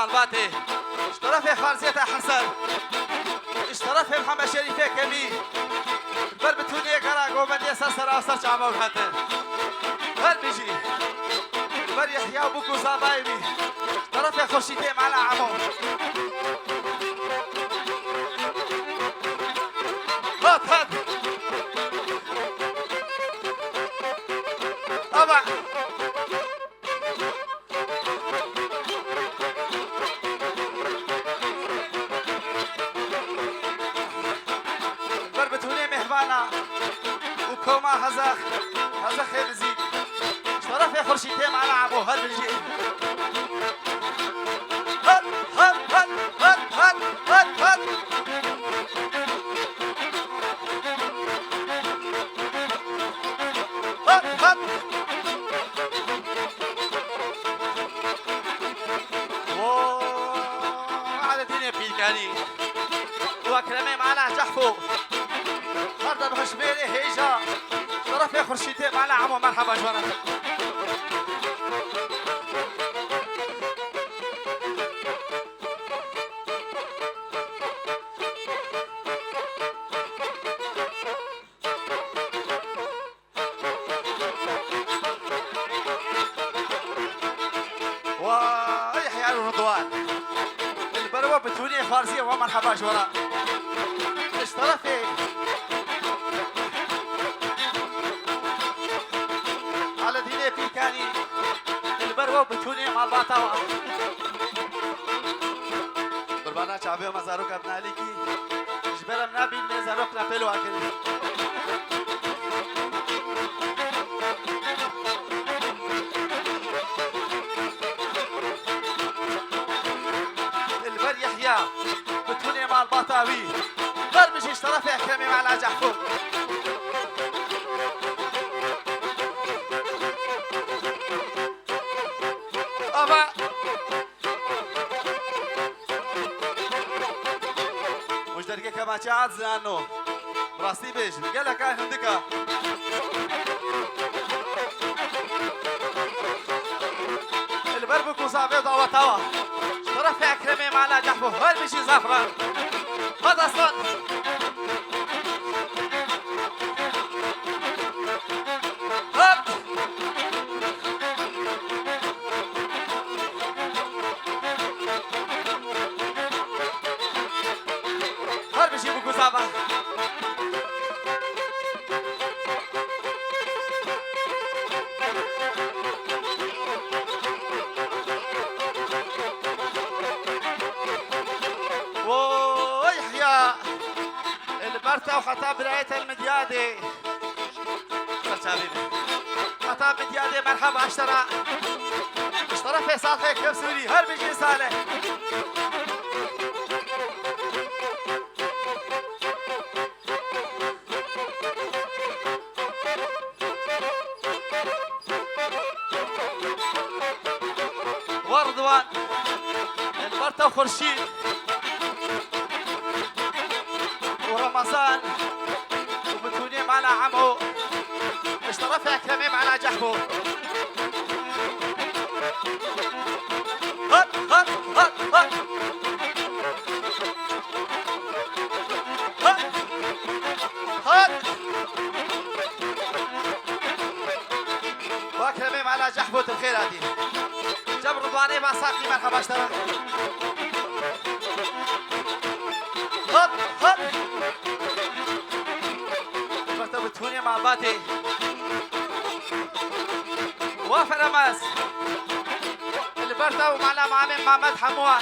مالباتي اشترف خالزية حسن اشترف محمد شريفة كمي بر بتوني قراقو من يسا سراسر جامع وحتن هل بيجي بر يحيى وبوكو زابايبي اشترف خورشيدي معنا عمو هات هات أبا بربتوني مهبانا وكوما هزاخ خيرزي شرف يا خورشيدي معنا عمو هل بيجي هات هات هات هات هات هات هات هات على الدنيا بيلكاني وكلامي معنا جحفو خرده بخشبيري هيجا شرف يا خورشيدي معنا عمو مرحبا جوانا ويحيى الرضوان البروة بتونية فارسية ومرحبا جورا اشترفي على ديني بيكاني البروة بتونية مع الباطاوة بربانا شعبي ومزاروك ابن عليكي جبرم نابي مزاروك نابلو اكل يحيى بتوني مع البطاوي برمج اشترف اكرمي مع الجحفو ابا مش درجه كما عاد زانو براسي بيج قال لك هندكا البربك وصابيض او توا شرف اكرمي معنا جحفو هل بشي زفران هذا اصلا هب هل بشي بكو زفران البرتا وخطاب رعاية المديادي خطاب مديادي مرحبا اشترى فيصل خيك كيف سوري هل بيجي صالح ورضوان البرتا وخرشيد ورمضان وبتوني معنا عمو اشترف اكرمي معنا جحفو هات هات هات هات هات هات واكرمي معنا جحفو الخير هادي جاب رضواني مع ساقي مرحبا اشترى هات هات بتوني مع باتي وافر اماس البرتا ومعنا معامل محمد حموان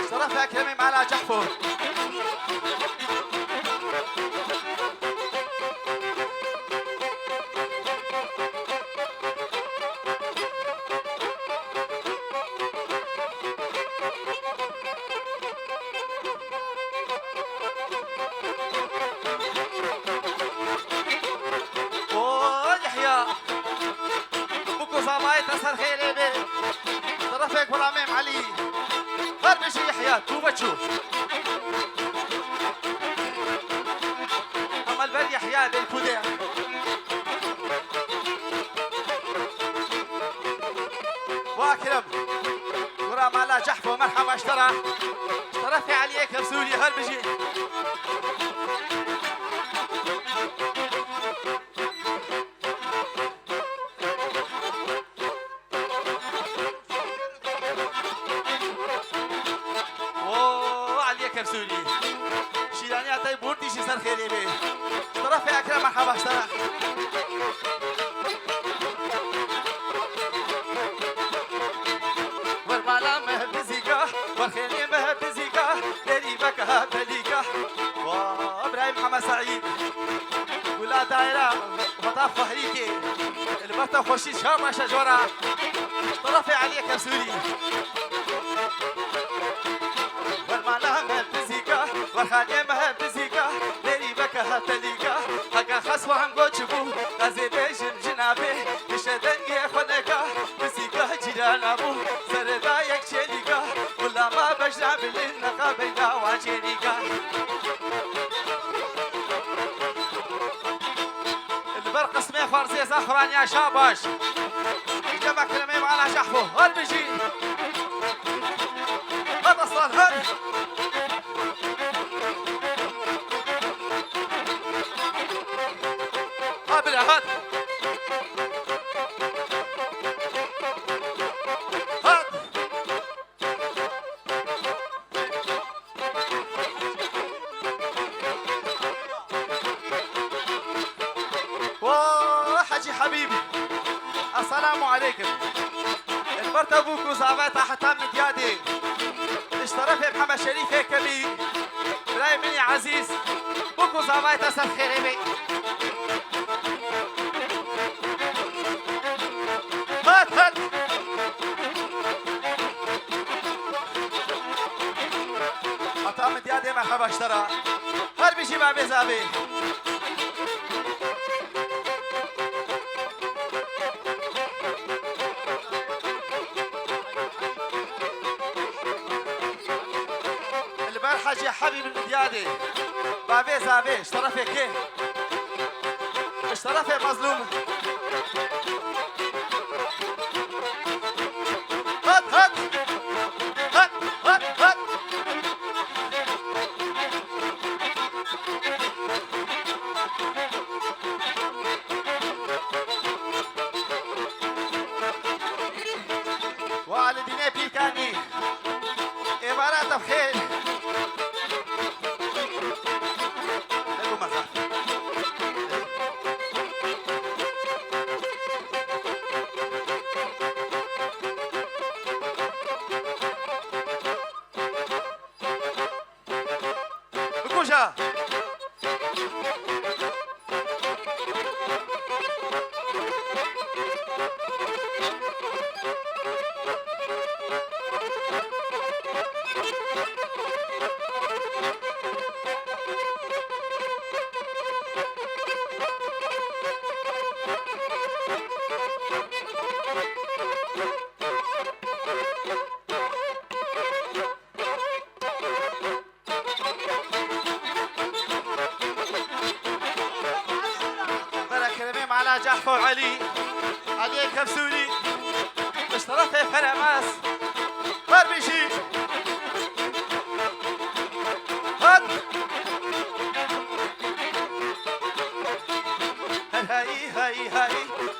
شرف اكرمي معنا جحفو تسهر خيلي بي طرفك براميم علي فرمشي يحيى توبتشو أما البر يحيى بالكودع واكرم والله ما لا جحف ومرحبا اشترى في عليك بسوري هل بجي عليك بسوري شيرانيا طيب بورتي شي سر خيري بي اشترى في اكرم مرحبا اشترى والمالا مهبزيكا والخيري مهبزيكا ديري بكا بليكا وابراهيم محمد سعيد ولا دايرة ومطاف فهريكي البرطة خوشي شامة شجورة طرفي عليك يا سوري والمالا مهبزيكا والخانية مهبزيكا ديري بكا بليكا هكا خسوة هنقو تشبو غازي بيجن جنابي بشدنجي خونكا بزيكا جيران ابو سردا يكشيليكا ولا ما بجنا بالنقا بيدا واجيليكا البرق اسمه فرزي زخران يا شاباش جمع كلمة معنا شحفو هل بيجي هذا صار هل هابلا هات حجي حبيبي السلام عليكم البرت ابوك وزعبات حتى من ديادي اشترف محمد شريف كبير براي مني عزيز بوك وزعبات اسف خيري هات هات حتى من ديادي مرحبا اشترى هل بيجي مع بيزابي حاجي حبيب المديادي بابي زابي اشترفي كي اشترفي مظلوم هات هات هات هات هات والديني بيكاني امارات بخير بكوشة على جحفر علي علي كبسولي اشترفت فرماس بربشي هات هاي هاي هاي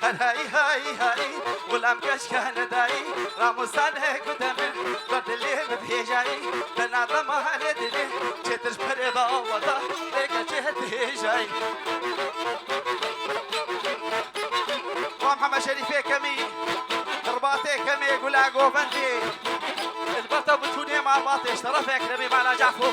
هاي هاي هاي غلام كشكان داي راموسان هيك دمن قد اللي مبهجاي تنظم على دلي جتش بريضا وضا ليك جهت هجاي محمد شريفي كمي رباطي كمي يقول اقو فندي البطه بتوني مع باطي اشترفك نبي معنا جعفو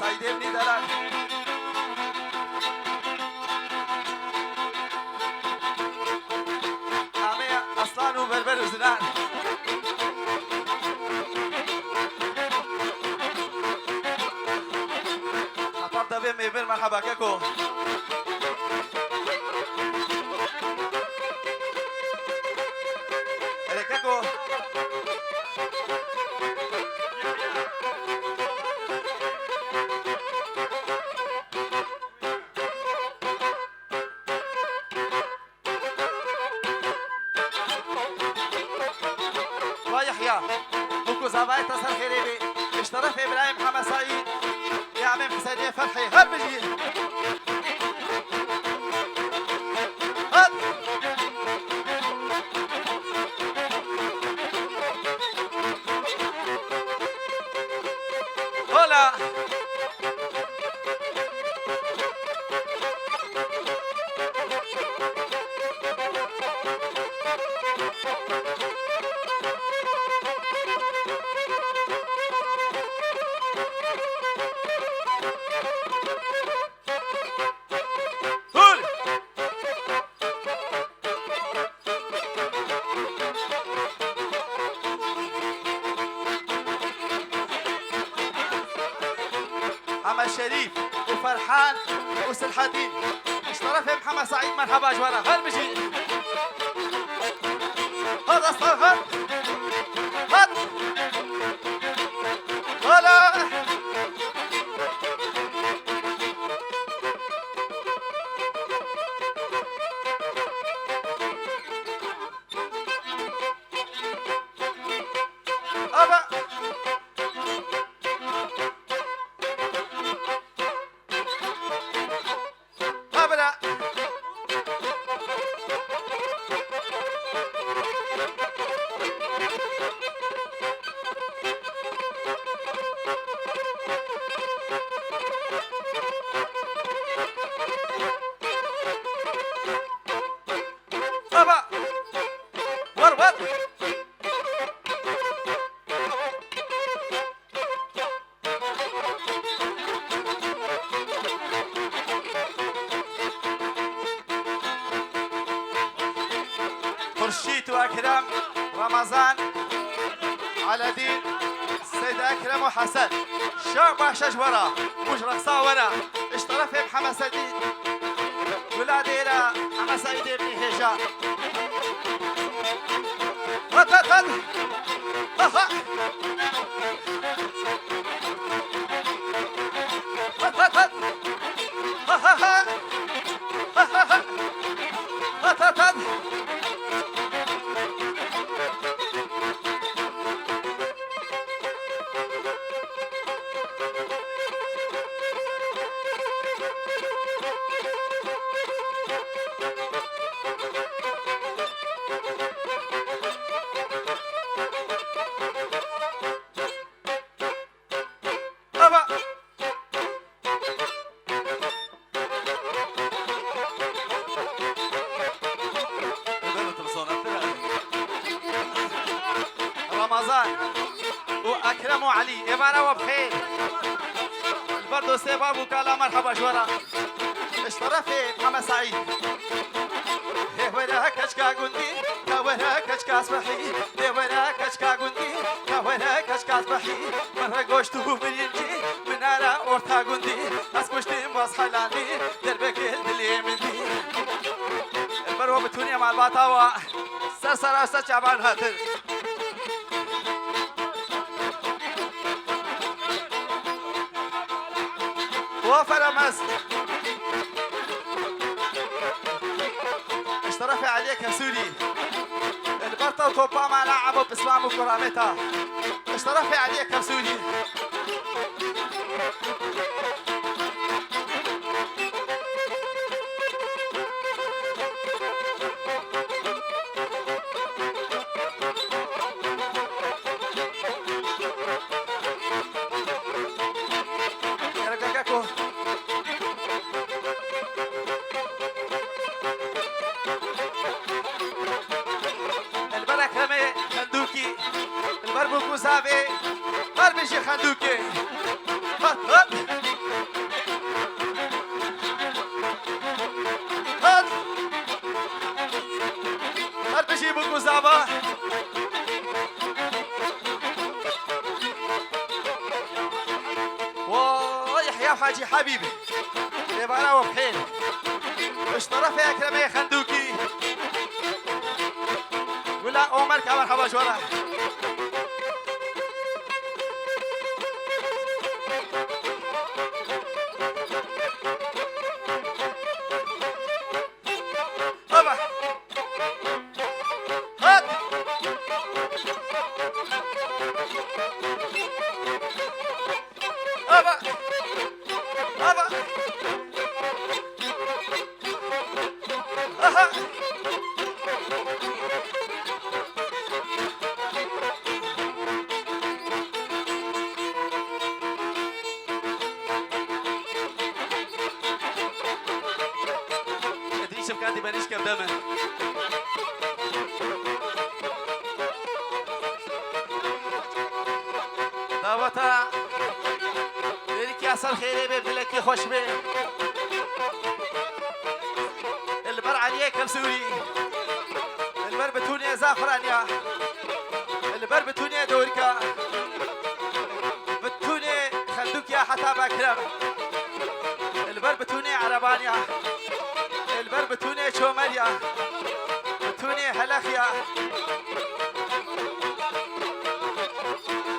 سعيدين بني دلال عمي أصلان وبربر وزنان سالم ابن مرحبا كاكو كاكو ويحيى بوكو زبايت تصل خيري اشترف ابراهيم محمد سعيد يا عمي حسين فتحي هل بجي هل هلا عم الشريف وفرحان وسلحدين اشترف محمد سعيد مرحبا جوارا هل بجي هذا اصلا هل هلا أبا أبدا أبا ور ور خورشيد وأكرم رمضان على دين السيد أكرم وحسن شعب شجورة مجرى صاورة اشترف محمد سعيد ولادي إلى محمد سعيد بن هجاء هات هات هات هات هات هات هات هات رمضان واكرم وعلي ايمانا وبخير برضه سيباب وكالا مرحبا جورا اشترفي محمد سعيد ولا كشكا قندي ولا كشكا صبحي ولا كشكا قندي ولا كشكا صبحي مرة قوشتو بيجي من على اورتا قندي اسكوشتي مصحلاني دربك اللي مندي البرو بتونيا مع الباطاوة سرسرة سجعبان هاتر وفرمس اشترفي عليك يا سوري البرطة وكوبا ما لعبوا باسمام وكرامتها اشترفي عليك يا سوري البربوكو زابي بربشي خندوكي هات هات هات بربشي بوكو زابا ويحيى يا حاجي حبيبي لبارا وبحيل اشترى في أكرمية خندوكي ولا عمر كمان حباش ورا أبا هات أبا أبا أها ادري شوف كانت بانيش كم دمه دعوتا ديرك يا صار خيري ببدلك خوش بي البر عليك بسوري البر بتوني زعفرانيا البر بتوني دوركا بتوني خلدوك يا حتى بكرم البر بتوني عربانيا البر بتوني شوماليا بتوني هلخيا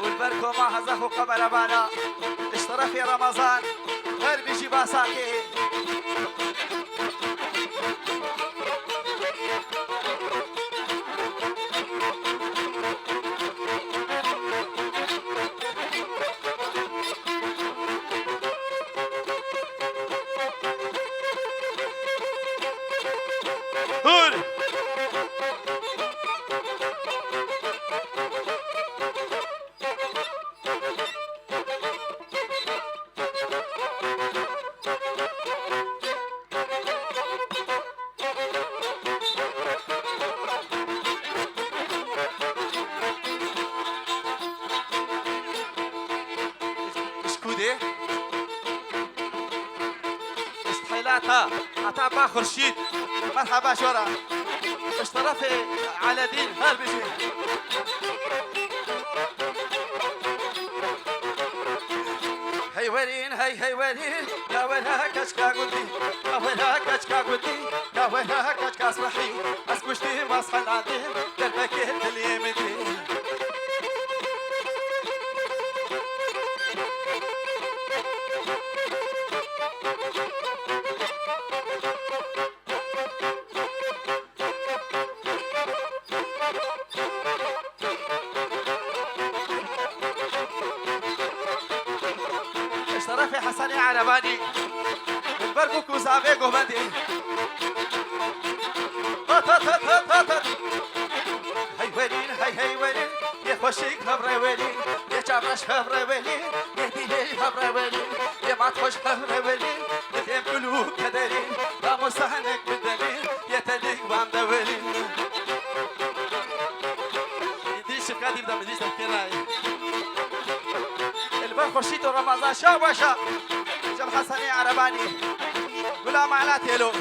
والبر كوما هزخو قبل بانا اشترى في رمضان غير بيجي باساكي هول شكودي استحيلاتها عطا خورشيد مرحبا شورا اشترى في على دين هالبيجي هاي ورين هاي ورين يا وينها كشكا قلبي يا وينها كشكا قلبي يا وينها كشكا صبحي اسكشتي مصحى العظيم دربك اليمدي اشترى في حسني عرباني البربوك وزعبيق وبندي هات هات هات هات هات هات هاي ويلين هاي ويلين يا خوشيك هبري ويلين يا جابرش هبري ويلين يا ديلي هبري ويلين يا ما تخش هبري ويلين يا قلوب كدرين يا مستهنك بالدليل يا تليك بام دويلين يديش بكادي بدا مديش تفكيراي البر خورشيد ورمضان شا وشا جم حسني عرباني ولا معلاتي له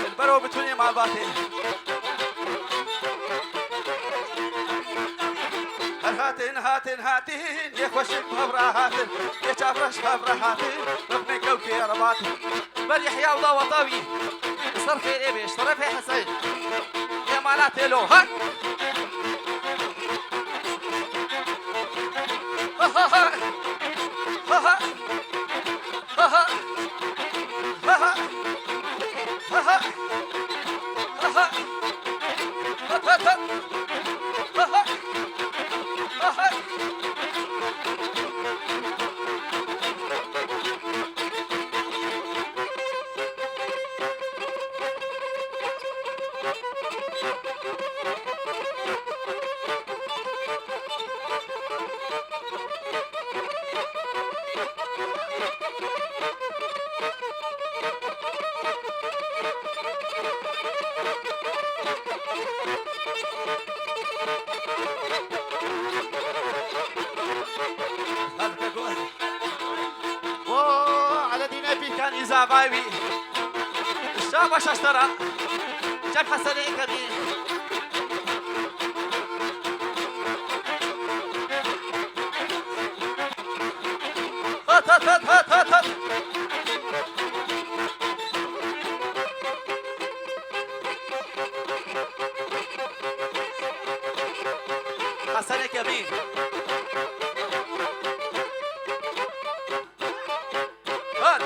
البر بتوني مع الباطل هاتين يا خوشك بهبرا هاتين يا جابرش بهبرا هاتين ربنا كوكي يا رباطي بل يحيى وضوى طوي صار خير ايه اشترى في حسين يا معلاتي له هات كان زبايبي الشابش اشترى جاب حسني كبير هات حسنك يمين هات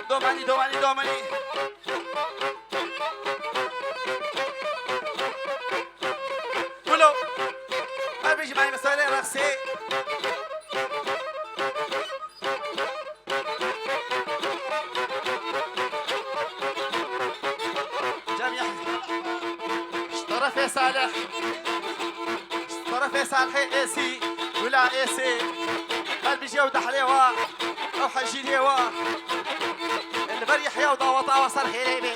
دوماني دوماني دوماني قولوا هل بيجي معي مسألة رأسي جميع اشترف يا صالح اشترف يا صالح ايسي ولا ايسي هل بيجي يوضح ليوا او حجي ليوا البريح يوضع وطا وصر خيريبي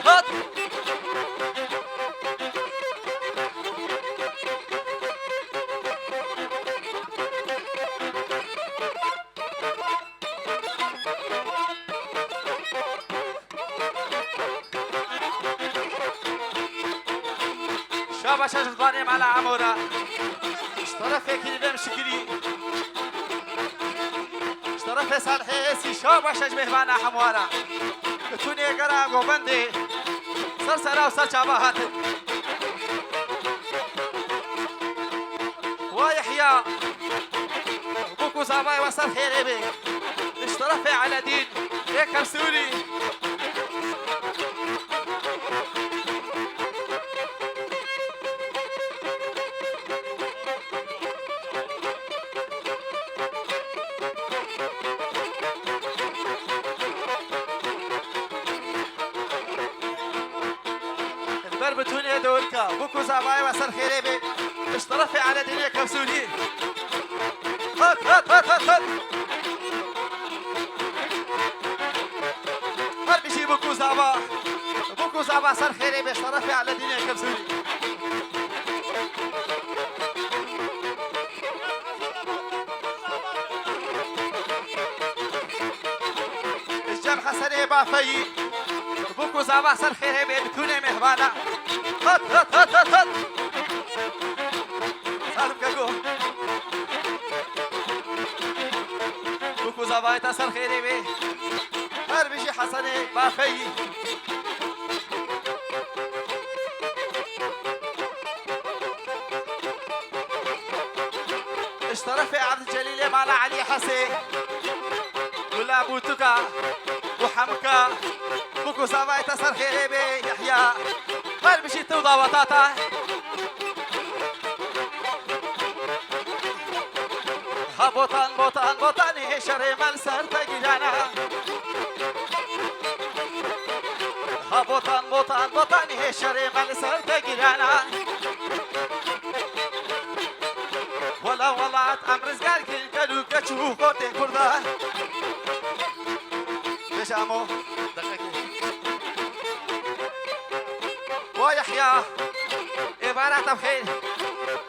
هات شابا شجر ضانيم على عمورة اشترف هيك اللي بيمشي كري اشترف صالح ايسي شابا شجر مهبانا حموارة بتوني قرا قوبندي سرسرة وسر شابا هاتف ويحيى بوكو زاباي وصل خيريبي اشترف على دين هيك مسؤولي بتوني دولكا بوكو زاباي وصل خيريبي اشترف على دين هيك مسؤولي هات هل بيجي بوكو زابا صار خيريبي اشترف على دين هيك مسؤولي الجام حسني بافي بوكو زابا صار خيريبي بتوني مهبانا هات سالم كاكو بوكو زابا يتصل خيريبي هل بيجي حسني بافي اشترف عبد الجليل مع علي حسين ولا بوتكا وحمكا بوكو زابا يتصل خيريبي يحيى هل بيجي توضى وطاطا بوطان هي شري ملسر تجينا بوطان هي شري ملسر تجينا ولا امر زغار كلو كچو کوته كردا بشامو ويحيى عبارة بخير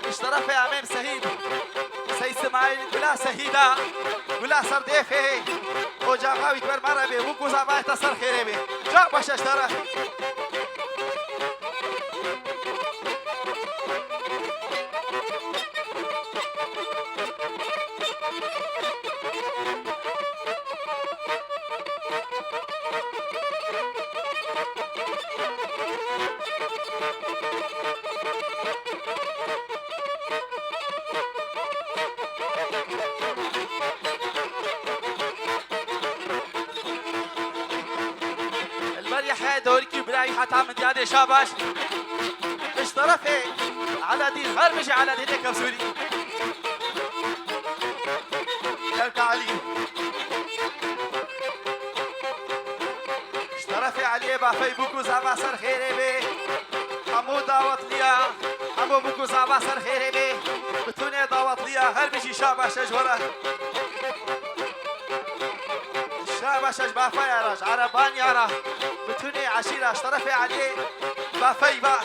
اشترف يا امام سهيد سيد اسماعيل ولا سهيدة ولا سرديفي وجاغاوي تبر مربي وكو زابا تصر خيربي جا باش اشترف يحيى دوركي براي حتى من ديادي شاباش اشترفي على دين هرمشي على دينك بسوري كلك علي اشترفي علي بافي بوكو زابا سر خيري بي حمو دعوت ليا حمو بوكو زابا سر خيري بي بتوني دعوت ليا هرمشي شاباش اجورة شاباش بافي يا راج عربان يا راج بتوني عشيرة اشترفي عليه بافي بقى